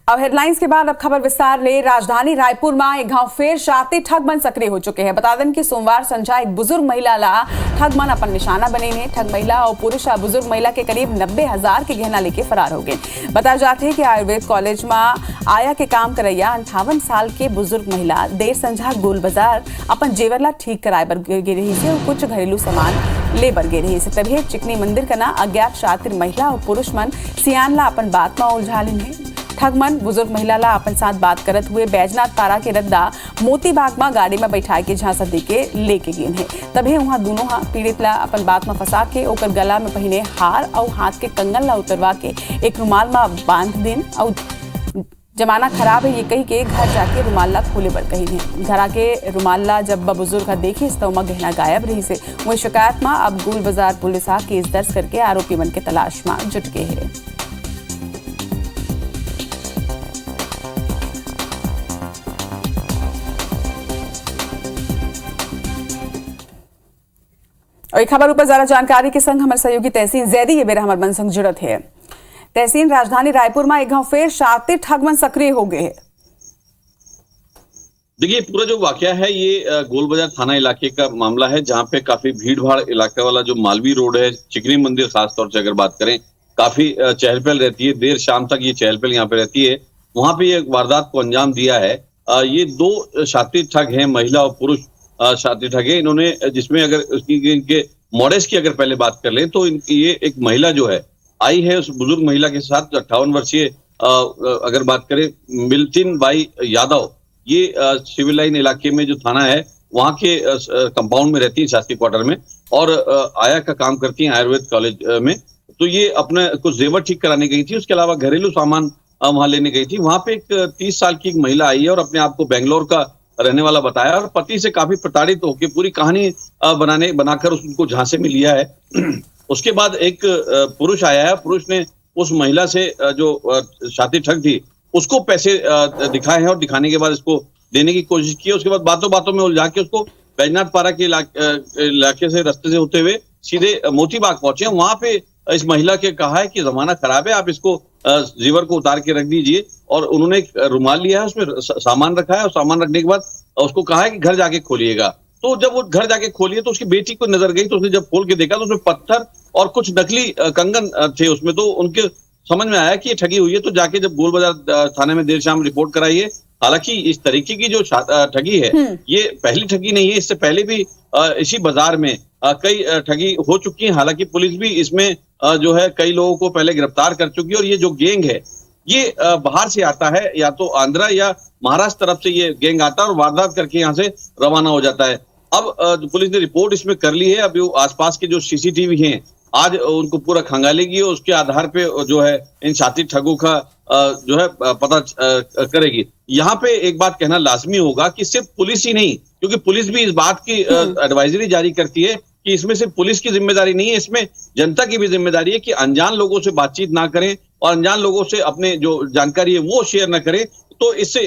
अब हेडलाइंस के बाद अब खबर विस्तार ले। राजधानी रायपुर में एक गांव फेर शातिर ठग मन सक्रिय हो चुके हैं। बता दें कि सोमवार संझा एक बुजुर्ग महिला ला ठग मन अपन निशाना बने हैं। ठग महिला और पुरुष बुजुर्ग महिला के करीब 90,000 के गहना लेके फरार हो गए। बताया जाते हैं कि आयुर्वेद कॉलेज में आया के काम करैया 58 साल के बुजुर्ग महिला देर संझा गोल बाजार अपन जेवर ला ठीक कराए बर गे रही से और कुछ घरेलू सामान ले बर गे रही से। तभी चिकनी मंदिर का ना अज्ञात शातिर महिला और पुरुष मन सियान ला अपन बात में उलझा लें। ठग मन बुजुर्ग महिला ला अपन साथ बात करत हुए बैजनाथ पारा के रद्दा मोती बाग में गाड़ी में बैठा के झांसा दे के लेके गए हैं। तभी वहां दोनों पीड़ित ला अपन बात में फंसा के ओकर गला में पहने हार और हाथ के कंगन ला उतरवा के एक रुमाल में बांध देन और जमाना खराब है ये कही के घर जाके रुमाल ला खोले बर कही है। घर आके रुमाल ला जब बुजुर्ग देखे तो गहना गायब रही से। वही शिकायत में अब गोल बाजार पुलिस केस दर्ज करके आरोपी मन के तलाश में जुट गए है। और एक खबर ऊपर ज्यादा जानकारी के संग हमारे सहयोगी तहसीन जैदी ये बेरा हमारे मन संग जुड़त है। तहसीन, राजधानी रायपुर में एक गांव फेर शातिर ठग मन सक्रिय हो गए हैं। देखिए, पूरा जो वाकया है ये गोल बाजार थाना इलाके का मामला है, जहां पे काफी भीड़ भाड़ इलाका वाला जो मालवी रोड है, चिकनी मंदिर खासतौर से अगर बात करें, काफी चहल पहल रहती है। देर शाम तक ये चहल पहल यहाँ पे रहती है। वहां पे ये वारदात को अंजाम दिया है। ये दो शातिर ठग हैं, महिला और पुरुष शातिर ठग है। इन्होंने जिसमें अगर इनके मॉडल्स की अगर पहले बात कर लें तो ये एक महिला जो है आई है, उस बुजुर्ग महिला के साथ 58 वर्षीय अगर बात करें मिल्टिन बाई यादव, ये सिविल लाइन इलाके में जो थाना है वहां के कंपाउंड में रहती है, शासकीय क्वार्टर में, और आया का काम करती है आयुर्वेद कॉलेज में। तो ये अपने कुछ जेवर ठीक कराने गई थी, उसके अलावा घरेलू सामान वहां लेने गई थी। वहां पे एक 30 साल की एक महिला आई है और अपने आप को बेंगलोर का रहने वाला बताया और पति से काफी प्रताड़ित होकर पूरी कहानी बनाकर उसको झांसे में लिया है। उसके बाद एक पुरुष आया है। पुरुष ने उस महिला से जो शातिर ठग थी उसको पैसे दिखाए हैं और दिखाने के बाद इसको देने की कोशिश की। उसके बाद बातों बातों में उलझा के उसको बैजनाथ पारा के इलाके से रास्ते से होते हुए सीधे मोती बाग पहुंचे। वहां पे इस महिला के कहा है कि जमाना खराब है, आप इसको जेवर को उतार के रख दीजिए। और उन्होंने एक रुमाल लिया है, उसमें सामान रखा है और सामान रखने के बाद उसको कहा है कि घर जाके खोलिएगा। तो जब वो घर जाके खोलिए तो उसकी बेटी को नजर गई, तो उसने जब खोल के देखा तो उसमें पत्थर और कुछ नकली कंगन थे उसमें। तो उनके समझ में आया कि ये ठगी हुई है। तो जाके जब गोल बाजार थाने में देर शाम रिपोर्ट कराई है। हालांकि इस तरीके की जो ठगी है ये पहली ठगी नहीं है, इससे पहले भी इसी बाजार में कई ठगी हो चुकी है। हालांकि पुलिस भी इसमें जो है कई लोगों को पहले गिरफ्तार कर चुकी है। और ये जो गैंग है ये बाहर से आता है, या तो आंध्रा या महाराष्ट्र तरफ से ये गैंग आता है और वारदात करके यहाँ से रवाना हो जाता है। अब पुलिस ने रिपोर्ट इसमें कर ली है। अब आसपास के जो सीसीटीवी हैं आज उनको पूरा खंगालेगी और उसके आधार पे जो है इन शातिर ठगों का जो है पता करेगी। यहाँ पे एक बात कहना लाजमी होगा कि सिर्फ पुलिस ही नहीं, क्योंकि पुलिस भी इस बात की एडवाइजरी जारी करती है कि इसमें सिर्फ पुलिस की जिम्मेदारी नहीं है, इसमें जनता की भी जिम्मेदारी है कि अनजान लोगों से बातचीत ना करें और अनजान लोगों से अपने जो जानकारी है वो शेयर ना करें। तो इससे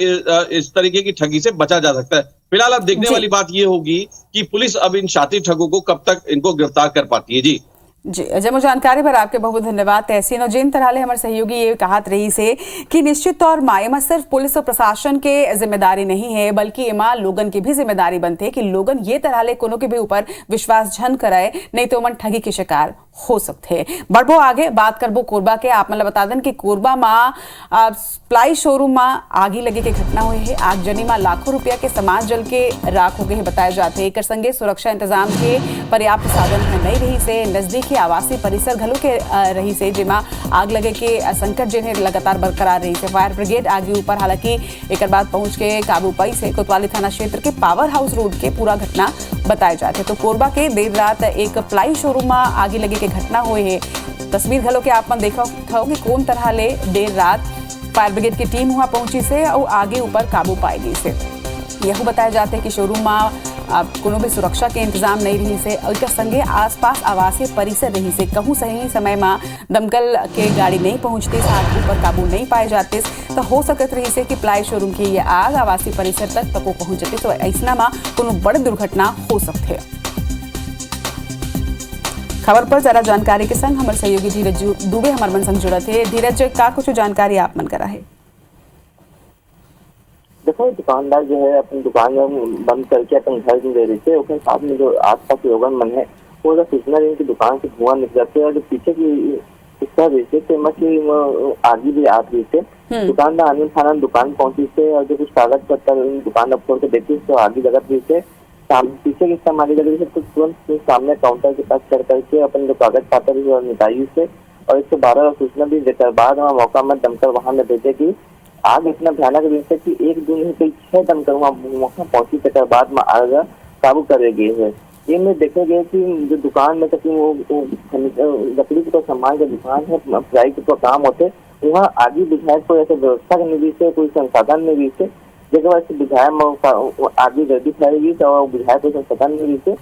इस तरीके की ठगी से बचा जा सकता है। फिलहाल अब देखने वाली बात ये होगी कि पुलिस अब इन शातिर ठगों को कब तक इनको गिरफ्तार कर पाती है। जी जब जानकारी पर आपके बहुत धन्यवाद तहसीन। और जिन तरह हमारे सहयोगी ये कहत रही से कि निश्चित तौर में एमा सिर्फ पुलिस और प्रशासन के जिम्मेदारी नहीं है, बल्कि एमा लोगन की भी जिम्मेदारी बनते है कि लोगन ये तरह कोनो के भी ऊपर विश्वास झन कराए, नहीं तो मन ठगी के शिकार हो सकते हैं। बढ़बो आगे बात करबो कोरबा के। आप मतलब बता दें कि कोरबा में प्लाई शोरूम में आगी लगे के घटना हुई है। आगजनी में लाखों रुपया के सामान जल के राख हो गए हैं बताए जाते हैं। एक संगे सुरक्षा इंतजाम के पर्याप्त साधन नहीं रही से नजदीकी आवासीय परिसर घलों के रही से, जिमा आग लगे के संकट जिन्हें लगातार बरकरार रही से। फायर ब्रिगेड आगे ऊपर हालांकि एक बाद पहुंच के काबू पाई से। कोतवाली थाना क्षेत्र के पावर हाउस रोड के पूरा घटना बताए जाते। तो कोरबा के देर रात एक प्लाई शोरूम में आगे लगे के घटना हुई है। तस्वीर घलों के आप देखा था कि कौन तरह ले देर रात फायर ब्रिगेड की टीम वहां पहुंची से और आगे ऊपर काबू पाएगी से। यह बताया जाता है कि शोरूम में कोनो भी सुरक्षा के इंतजाम नहीं रही से और संगे आसपास आवासीय परिसर रही से। कहूँ सही समय में दमकल के गाड़ी नहीं पहुंचते, साथ ऊपर काबू नहीं पाए जाते तो हो सकत रही से कि प्लाई शोरूम की ये आग आवासीय परिसर तक तको पहुंच जाते, तो ऐसा में कोनो बड़ी दुर्घटना हो सकती है। खबर पर जरा जानकारी के संग हमारे सहयोगी धीरज दुबे हमारे मन संग जुड़त है। धीरज, का कुछ जानकारी आप मन करा है? देखो, दुकानदार जो है अपनी दुकान में बंद करके अपन घर में दे रहे थे, उसके साथ में जो आसपास लोगन मन है वो अगर सूचना देने की दुकान से धुआं निकल जाते और जो पीछे की हिस्सा रहते थे मछली आगे भी आ रही थे। दुकानदार आने थाना दुकान पहुंची थे और जो कुछ कागज पत्तर दुकान अब खोल के देखी तो आगे लगा रही थे। पीछे की हिस्सा मारी लगी तो तुरंत सामने काउंटर के पास कर करके अपन जो कागज पत्तर निकाली से और 112 सूचना भी देकर बाद वहाँ मौका में दमकर वहां में भेजे की आग इतना भयानक रहता कि एक दिन ही कई 6 दमकर वहाँ पहुंची तक बाद में आग काबू करे गए है। ये में देखे गए कि जो दुकान में तक वो लकड़ी की तो सामान का दुकान है, फ्राई के तो काम होते वहाँ आगे विधायक को ऐसे व्यवस्था करने भी से कोई संसाधन में भी से जगह वैसे विधायक आगे जल्दी फैलेगी तो विधायक को संसाधन में भी से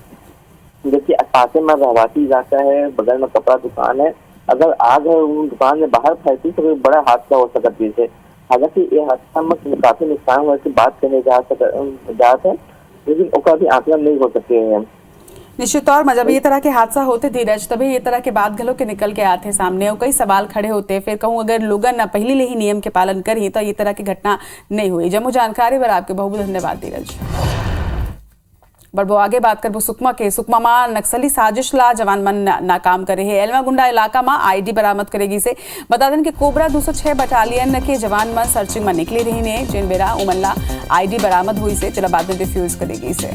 देखिए पासे में रहवासी इलाका है, बगल में कपड़ा दुकान है, अगर आग है उन दुकान में बाहर फैलती तो कोई बड़ा हादसा हो सकती है। हालांकि ये हादसा में काफी नुकसान हुआ की बात करने जात है, लेकिन उसका भी आकलन नहीं हो सके हैं। निश्चित तौर में जब ये तरह के हादसा होते धीरज तभी ये तरह के बात घलो के निकल के आते सामने और कई सवाल खड़े होते। फिर कहूँ अगर लोगन पहले ही नियम के पालन करी तो ये तरह की घटना नहीं हुई। जम्मू जानकारी पर आपके बहुत धन्यवाद धीरज। बढ़ो आगे बात करबो सुकमा के। सुकमा में नक्सली साजिश ला जवान मन नाकाम करे है। एलमा गुंडा इलाका में आईडी बरामद करेगी से बता दें कि कोबरा 206 बटालियन के जवान मन सर्चिंग में निकले रही ने जिन बेरा उमल्ला आईडी बरामद हुई से चला बाद में डिफ्यूज करेगी से।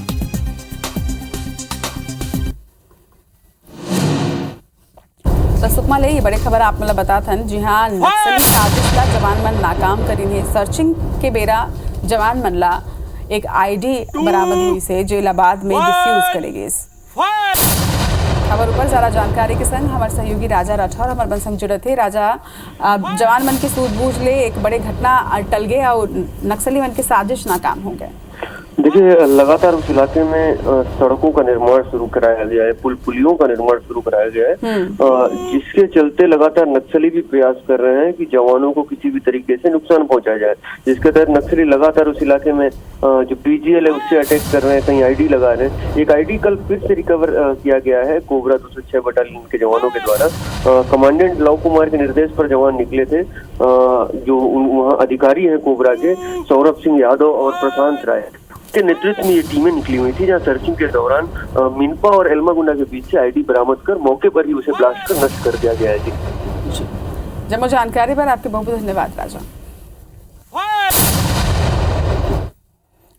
तो सुकमा ले ये बड़े खबर आप मतलब बता थन। जी हाँ, नक्सली साजिश ला जवान मन नाकाम करी ने सर्चिंग के बेरा जवान मन ला एक आईडी बरामद हुई से जो इलाहाबाद में डिफ्यूज करेगी। खबर ऊपर ज्यादा जानकारी के संग हमारे सहयोगी राजा राठौर हमारे बन संग जुड़े थे। राजा, जवान मन की सूझबूझ ले एक बड़े घटना टल गए और नक्सली मन की साजिश नाकाम हो गए। देखिए, लगातार उस इलाके में सड़कों का निर्माण शुरू कराया गया है, पुलियों का निर्माण शुरू कराया गया है, जिसके चलते लगातार नक्सली भी प्रयास कर रहे हैं कि जवानों को किसी भी तरीके से नुकसान पहुंचाया जाए। जिसके तहत नक्सली लगातार उस इलाके में जो पीजीएल है उससे अटैक कर रहे हैं, कहीं आईडी लगा रहे हैं। एक आईडी कल फिर से रिकवर किया गया है कोबरा 206 बटालियन के जवानों के द्वारा। कमांडेंट लव कुमार के निर्देश पर जवान निकले थे। जो वहाँ अधिकारी हैं कोबरा के, सौरभ सिंह यादव और प्रशांत राय के नेतृत्व में ये टीमें निकली हुई थी, जहां सर्चिंग के दौरान मिनपा और एल्मागुंडा के बीच से आईडी बरामद कर मौके पर ही उसे ब्लास्ट कर नष्ट कर दिया गया है। जी, जम्मू जानकारी पर आपके बहुत धन्यवाद राजा।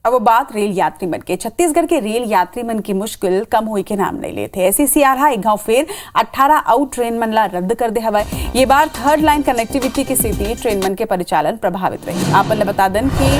अब वो बात रेल यात्री मन के। छत्तीसगढ़ के रेल यात्री मन की मुश्किल कम हुई के नाम नहीं लेते। एससीसीआर एक गांव फिर 18 आउट ट्रेन मन ला रद्द कर दे हवा। ये बार थर्ड लाइन कनेक्टिविटी की स्थिति ट्रेन मन के परिचालन प्रभावित रही। आप बता दें कि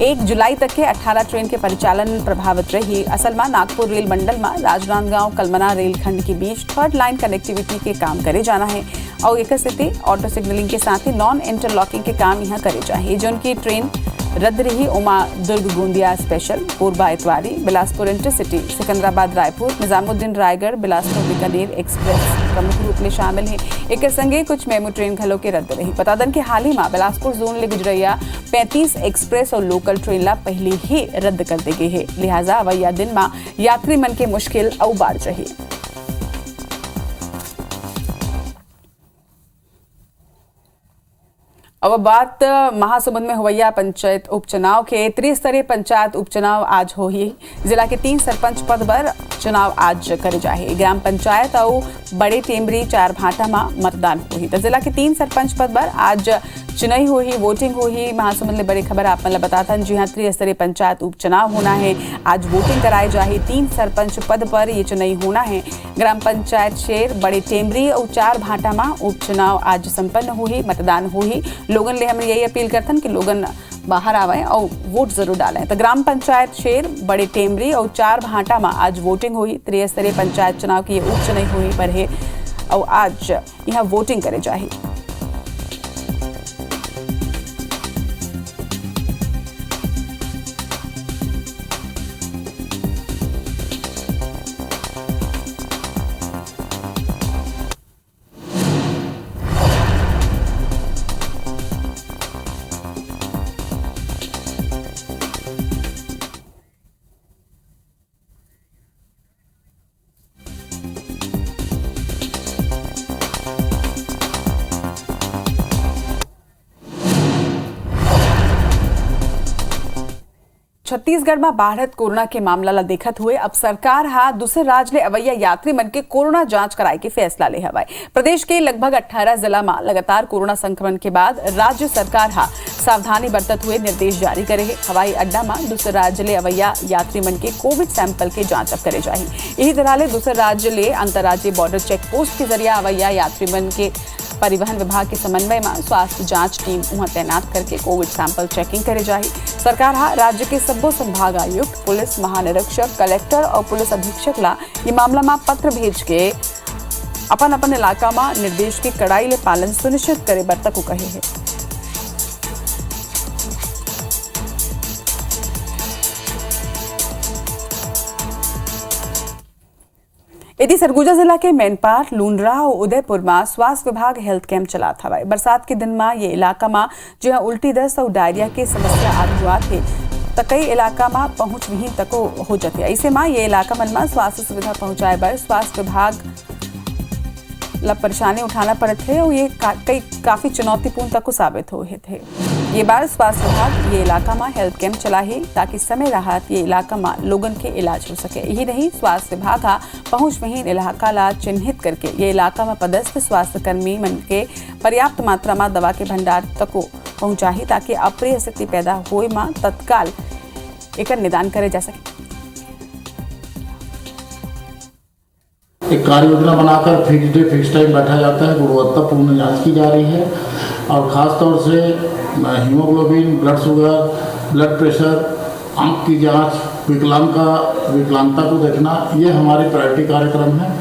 1 जुलाई तक के 18 ट्रेन के परिचालन प्रभावित रही। असल में नागपुर रेल मंडल में राजनांदगांव कलमना रेलखंड के बीच थर्ड लाइन कनेक्टिविटी के काम करे जाना है और एक स्थिति ऑटो सिग्नलिंग के साथ ही नॉन इंटरलॉकिंग के काम यहाँ करे जाए। जो उनकी ट्रेन रद्द रही उमा दुर्ग गोंदिया स्पेशल, पूर्वा इतवारी, बिलासपुर इंटरसिटी, सिकंदराबाद रायपुर, निजामुद्दीन रायगढ़, बिलासपुर बीकानेर एक्सप्रेस प्रमुख रूप में शामिल है। एक संगे कुछ मेमू ट्रेन घलों के रद्द रही। बता दें कि हाल ही में बिलासपुर जोन ले गुजरैया 35 एक्सप्रेस और लोकल ट्रेन ला पहले ही रद्द कर दी गई है। लिहाजा अवैया दिन में यात्री मन के मुश्किल और बढ़ रही। अब बात महासमुंद में हुआ पंचायत उपचुनाव के। त्रिस्तरीय पंचायत उपचुनाव आज हो ही। जिला के 3 सरपंच पद पर चुनाव आज करे जाए। ग्राम पंचायत और बड़े टेमरी 4 भाटा में मतदान हुई। तो जिला के 3 सरपंच पद पर आज चुनाई हुई, वोटिंग हुई। महासमुंद में बड़ी खबर आप मतलब बताता जी हाँ, त्रिस्तरीय पंचायत उपचुनाव होना है। आज वोटिंग कराई जाए। 3 सरपंच पद पर ये चुनाई होना है। ग्राम पंचायत शेर, बड़े टेमरी और 4 भाटा में उपचुनाव आज संपन्न हुई, मतदान हुई। लोगन ले हम यही अपील करते हैं कि लोगन बाहर आवे और वोट जरूर डालें। तो ग्राम पंचायत शेर, बड़े टेमरी और 4 भाटा में आज वोटिंग हुई। त्रिस्तरीय पंचायत चुनाव की ये उपचुनाव हुई पर है और आज यहाँ वोटिंग करे जाए। छत्तीसगढ़ में बाढ़त कोरोना के मामला ला देखत हुए अब सरकार हा दूसरे राज्य ले अवैया यात्री मन के कोरोना जांच कराए के फैसला ले हवाए। प्रदेश के लगभग 18 जिला में लगातार कोरोना संक्रमण के बाद राज्य सरकार हा सावधानी बरतत हुए निर्देश जारी करे है। हवाई अड्डा में दूसरे राज्य ले अवैया यात्री मन के कोविड सैंपल के जांच अब करे जाही। यही तरह ले दूसरे राज्य ले अंतर्राज्यीय बॉर्डर चेक पोस्ट के जरिए अवैया यात्री मन के परिवहन विभाग के समन्वय में स्वास्थ्य जांच टीम वहां तैनात करके कोविड सैंपल चेकिंग करे जाही। सरकार हा राज्य के सब्बो संभाग आयुक्त, पुलिस महानिरीक्षक, कलेक्टर और पुलिस अधीक्षक ला ये मामला में पत्र भेज के अपन अपन इलाका में निर्देश के कड़ाई ले पालन सुनिश्चित करे बर तक कहे है। यदि सरगुजा जिला के मैनपाट, लूंडरा और उदयपुर में स्वास्थ्य विभाग हेल्थ कैंप चलात हवाए। बरसात के दिन में ये इलाका में जहां उल्टी दस्त और डायरिया की समस्या आ हुआ थे तो कई इलाका में पहुंच नहीं तको हो जाते। ऐसे में ये इलाका मन में स्वास्थ्य सुविधा पहुंचाए बर स्वास्थ्य विभाग ला परेशानी उठाना पड़े थे और ये काफी चुनौतीपूर्ण तक साबित हुए थे। ये बार स्वास्थ्य विभाग ये इलाका में हेल्थ कैंप चलाही ताकि समय राहत ये इलाका में लोगन के इलाज हो सके। यही नहीं, स्वास्थ्य विभाग का पहुंच विहीन इलाका ला चिन्हित करके ये इलाका में पदस्थ स्वास्थ्य कर्मी मन के पर्याप्त मात्रा में दवा के भंडार तक पहुंचाही ताकि अप्रिय स्थिति पैदा होए में तत्काल एक निदान करे जा सके। एक कार्य योजना बनाकर फिक्स डे फिक्स टाइम बैठा जाता है, गुणवत्तापूर्ण जांच की जा रही है और ख़ास तौर से haemoglobin, blood sugar, blood pressure, आंख की जांच, विकलांगता को देखना, ये हमारे प्रायोरिटी कार्यक्रम है।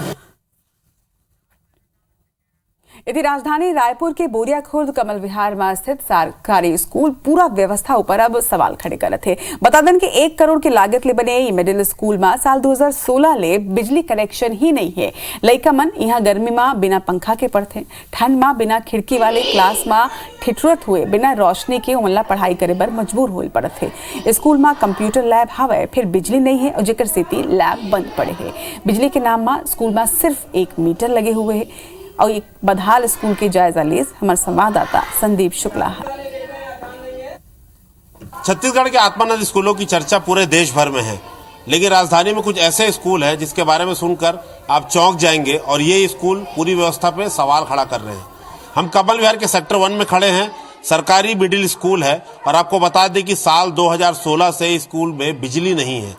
यदि राजधानी रायपुर के बोरिया खुर्द कमल विहार में स्थित सरकारी स्कूल पूरा व्यवस्था ऊपर अब सवाल खड़े कर थे। बता दें कि 1 करोड़ की लागत ले बने ये मिडिल स्कूल में साल 2016 ले बिजली कनेक्शन ही नहीं है। लइका मन यहाँ गर्मी में बिना पंखा के पढ़ते, ठंड में बिना खिड़की वाले क्लास में ठिठुरत हुए बिना रोशनी के उमला पढ़ाई करे बर मजबूर हो पड़ते। स्कूल में कंप्यूटर लैब हवे, फिर बिजली नहीं है और जेकर स्थिति लैब बंद पड़े है। बिजली के नाम में स्कूल में सिर्फ 1 मीटर लगे हुए है और एक बदहाल स्कूल के जायजा लेस हमारे संवाददाता संदीप शुक्ला है। छत्तीसगढ़ के आत्मानंद स्कूलों की चर्चा पूरे देश भर में है, लेकिन राजधानी में कुछ ऐसे स्कूल हैं जिसके बारे में सुनकर आप चौंक जाएंगे और ये स्कूल पूरी व्यवस्था पे सवाल खड़ा कर रहे हैं। हम कमल विहार के सेक्टर 1 में खड़े हैं। सरकारी मिडिल स्कूल है और आपको बता दें कि साल 2016 से स्कूल में बिजली नहीं है।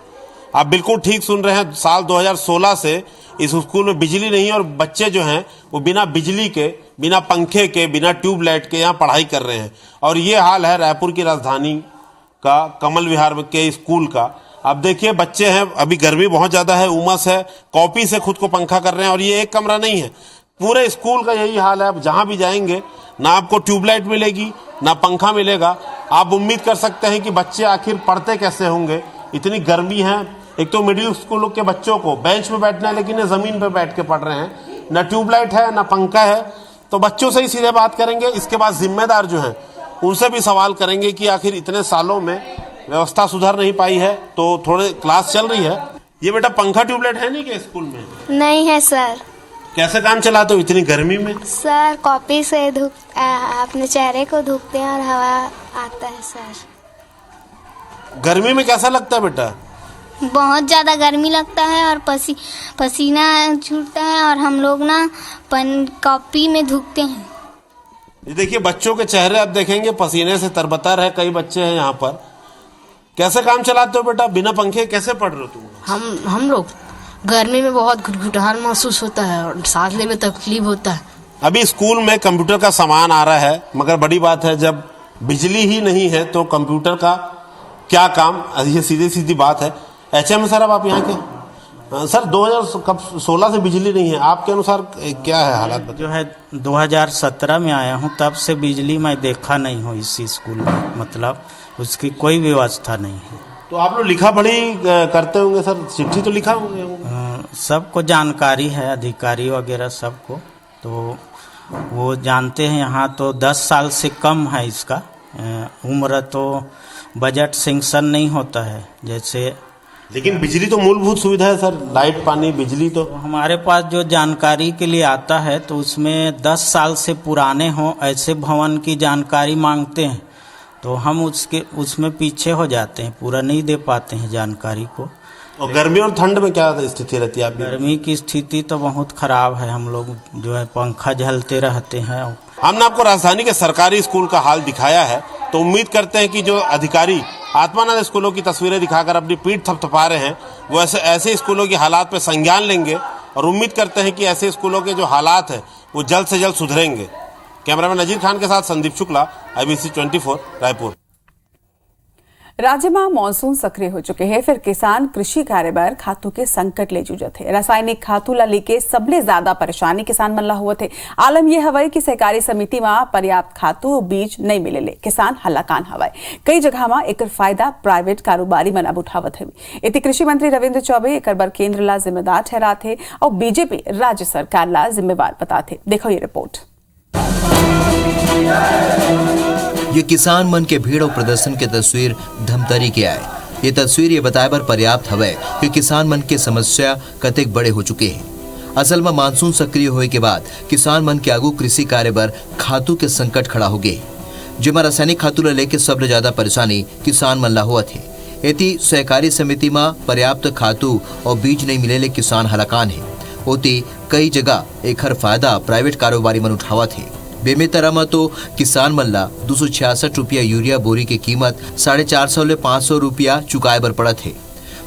आप बिल्कुल ठीक सुन रहे हैं, साल 2016 से इस स्कूल में बिजली नहीं है और बच्चे जो हैं वो बिना बिजली के, बिना पंखे के, बिना ट्यूबलाइट के यहाँ पढ़ाई कर रहे हैं। और ये हाल है रायपुर की राजधानी का कमल विहार के स्कूल का। अब देखिए, बच्चे हैं, अभी गर्मी बहुत ज़्यादा है, उमस है, कॉपी से खुद को पंखा कर रहे हैं और ये एक कमरा नहीं है, पूरे स्कूल का यही हाल है। आप जहाँ भी जाएंगे ना आपको ट्यूबलाइट मिलेगी ना पंखा मिलेगा। आप उम्मीद कर सकते हैं कि बच्चे आखिर पढ़ते कैसे होंगे, इतनी गर्मी है। एक तो मिडिल स्कूल के बच्चों को बेंच पे बैठना है, लेकिन ये जमीन पे बैठ के पढ़ रहे हैं, ना ट्यूबलाइट है ना पंखा है। तो बच्चों से ही सीधे बात करेंगे, इसके बाद जिम्मेदार जो हैं उनसे भी सवाल करेंगे कि आखिर इतने सालों में व्यवस्था सुधर नहीं पाई है। तो थोड़े क्लास चल रही है। ये बेटा पंखा ट्यूबलाइट है नहीं क्या स्कूल में? नहीं है सर। कैसे काम चलाते हो इतनी गर्मी में? सर कॉपी से अपने चेहरे को धूपते हैं और हवा आता है सर। गर्मी में कैसा लगता है बेटा? बहुत ज़्यादा गर्मी लगता है और पसीना छूटता है और हम लोग ना कॉपी में धूपते हैं। ये देखिए, बच्चों के चेहरे आप देखेंगे पसीने से तरबतर है। कई बच्चे हैं यहाँ पर। कैसे काम चलाते हो बेटा? बिना पंखे कैसे पढ़ रहे हो तुम? हम लोग गर्मी में बहुत घुटघुटाहट महसूस होता है और सांस लेने में तकलीफ होता है। अभी स्कूल में कंप्यूटर का सामान आ रहा है, मगर बड़ी बात है जब बिजली ही नहीं है तो कंप्यूटर का क्या काम? ये सीधी सीधी बात है। HM साहब आप यहाँ के सर 2016 से बिजली नहीं है, आपके अनुसार क्या है हालात? जो है 2017 में आया हूँ, तब से बिजली मैं देखा नहीं हूँ इसी स्कूल में, मतलब उसकी कोई व्यवस्था नहीं है। तो आप लोग लिखा पढ़ी करते होंगे सर, चिट्ठी तो लिखा होंगे? सबको जानकारी है, अधिकारी वगैरह सबको, तो वो जानते हैं। यहाँ तो 10 साल से कम है इसका उम्र, तो बजट सेंक्शन नहीं होता है जैसे। लेकिन बिजली तो मूलभूत सुविधा है सर, लाइट, पानी, बिजली तो हमारे पास जो जानकारी के लिए आता है तो उसमें 10 साल से पुराने हों ऐसे भवन की जानकारी मांगते हैं तो हम उसमें पीछे हो जाते हैं, पूरा नहीं दे पाते हैं जानकारी को। और गर्मी और ठंड में क्या स्थिति रहती है आपकी? गर्मी की स्थिति तो बहुत खराब है, हम लोग जो है पंखा झलते रहते हैं। हमने आपको राजधानी के सरकारी स्कूल का हाल दिखाया है, तो उम्मीद करते हैं कि जो अधिकारी आत्मानंद स्कूलों की तस्वीरें दिखाकर अपनी पीठ थपथपा रहे हैं वो ऐसे स्कूलों के हालात पर संज्ञान लेंगे और उम्मीद करते हैं कि ऐसे स्कूलों के जो हालात हैं वो जल्द से जल्द सुधरेंगे। कैमरामैन नजीर खान के साथ संदीप शुक्ला, IBC 24 रायपुर। राज्य में मॉनसून सक्रिय हो चुके हैं, फिर किसान कृषि कार्य बर खातू के संकट ले जूझत है। रासायनिक खातू ला लेके सबले ज्यादा परेशानी किसान मन ला हुआ थे। आलम ये हवाई की सहकारी समिति में पर्याप्त खातू बीज नहीं मिले, किसान हलाकान हवाई। कई जगह में एक फायदा प्राइवेट कारोबारी मन अब उठावत है। इति कृषि मंत्री रविंद्र चौबे एक बार केंद्र ला जिम्मेदार ठहराते और बीजेपी राज्य सरकार ला जिम्मेवार बताते। देखो ये रिपोर्ट। ये किसान मन के भीड़ और प्रदर्शन के तस्वीर धमतरी के आए। ये तस्वीर ये बताए बर पर्याप्त हवे कि किसान मन के समस्या कतेक बड़े हो चुके हैं। असल में मानसून सक्रिय होए के बाद किसान मन के आगू कृषि कार्य बर खातू के संकट खड़ा हो गए, जिमा रासायनिक खातू ला लेके सबले ज्यादा परेशानी किसान मन ला हुआ थे। एती सहकारी समिति में पर्याप्त खातू और बीज नहीं मिले किसान हलाकान है। ओती कई जगह एक फायदा प्राइवेट कारोबारी मन उठावा थे। बेमेतरा में तो किसान मन ला 266 रुपया यूरिया बोरी की कीमत 450 ले 500 रुपया चुकाए बर पड़ा थे।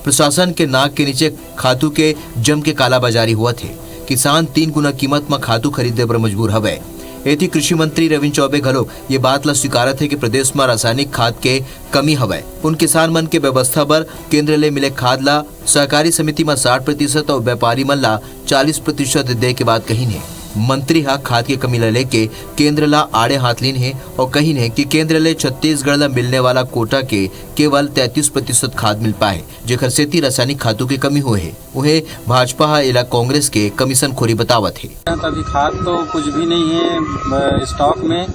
प्रशासन के नाक के नीचे खातू के जम के कालाबाजारी हुआ थे। किसान 3 गुना कीमत में खातू खरीदे पर मजबूर हवे। एथी कृषि मंत्री रविंद्र चौबे घलो ये बात ला स्वीकारत है कि प्रदेश में रासायनिक खाद के कमी हवे। उन किसान मन के व्यवस्था पर केंद्र ले मिले खाद ला सहकारी समिति में 60% और व्यापारी मन ला 40% दे के बात कही है। मंत्री हा खाद की कमी ला लेके केंद्र ला आड़े हाथ लीन है और कही है कि केंद्र ले छत्तीसगढ़ ला मिलने वाला कोटा के केवल 33% खाद मिल पाए, जेकर सेती रासायनिक खादों की कमी हुए है। उन्हें भाजपा हा इला कांग्रेस के कमीशन खोरी बतावत है। अभी खाद तो कुछ भी नहीं है स्टॉक में,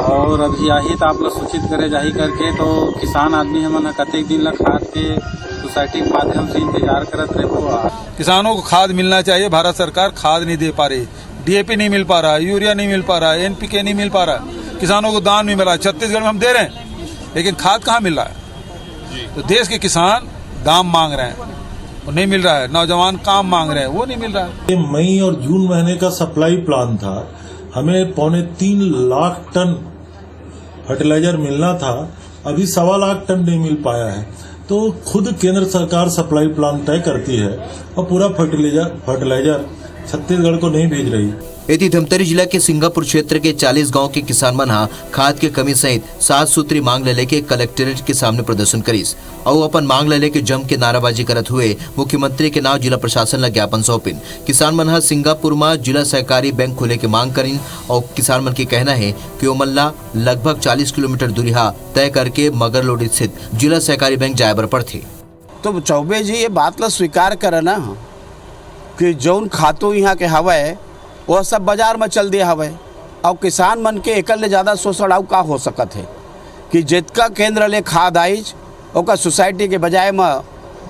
और अभी आही तो आप लोग सूचित करे जाही करके, तो किसान आदमी हमन कतेक दिन ला खाद के सोसाइटी के माध्यम से इंतजार करत रहे। किसानों को खाद मिलना चाहिए, भारत सरकार खाद नहीं दे पा रही, DAP नहीं मिल पा रहा, यूरिया नहीं मिल पा रहा, NPK नहीं मिल पा रहा, किसानों को दान नहीं मिला। छत्तीसगढ़ में हम दे रहे हैं लेकिन खाद कहाँ मिल रहा है? तो देश के किसान दाम मांग रहे हैं, वो नहीं मिल रहा है। नौजवान काम मांग रहे हैं, वो नहीं मिल रहा है। मई और जून महीने का सप्लाई प्लान था, हमें 3.25 लाख टन फर्टिलाइजर मिलना था, अभी 1.25 लाख टन नहीं मिल पाया है। तो खुद केंद्र सरकार सप्लाई प्लान तय करती है और पूरा फर्टिलाइजर छत्तीसगढ़ को नहीं भेज रही। यदि धमतरी जिला के सिंगापुर क्षेत्र के 40 गांव के किसान मन खाद के कमी सहित 7 सूत्री मांग ले लेके कलेक्ट्रेट के सामने प्रदर्शन करीस और अपन मांग ले लेके जम के नाराबाजी करत हुए मुख्यमंत्री के नाम जिला प्रशासन ला ज्ञापन सौंपिन। किसान मन सिंगापुर में जिला सहकारी बैंक खोले के मांग करीन और किसान मन के कहना है कि वो मन ला लगभग 40 किलोमीटर दूरी तय करके मगरलोड स्थित जिला सहकारी बैंक जाए बर पड़थे। तो चौबे जी ये बात ला स्वीकार करे ना कि जौन खातू यहाँ के हवे वह सब बाजार में चल दिया हवे, और किसान मन के एकल ले ज्यादा शोषण का हो सकत है कि जितका केंद्र ले खाद आईज ओका सोसाइटी के बजाय में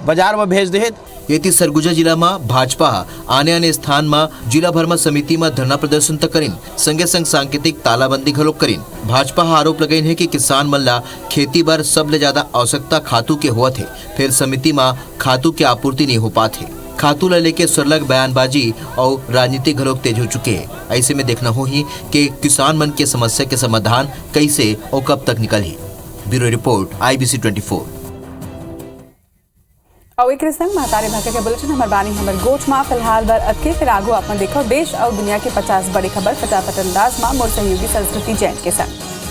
बाजार में भेज दे। ये सरगुजा जिला में भाजपा आने स्थान में जिला भर में समिति में धरना प्रदर्शन तक करीन, संगे संग सांकेतिक तालाबंदी घलोक करीन। भाजपा आरोप लगाइन है कि किसान मन ला खेती बर सबले ज्यादा आवश्यकता खातू के हुआ थे, फिर समिति में खातू के आपूर्ति नहीं हो पाते। खातू ला लेके सरलग बयानबाजी और राजनीति घलोक तेज हो चुके हैं। ऐसे में देखना हो ही कि किसान मन के समस्या के समाधान कैसे और कब तक निकली। Bureau report IBC 24। और एक संग महतारे भाषा के बुलेटिन हमार बानी हमर गोठ में फिलहाल बर अटके, फिर आगो अपन देखो देश और दुनिया के 50 बड़ी खबर फटाफट अंदाज में मोर सहयोगी संस्कृति जैन के संग।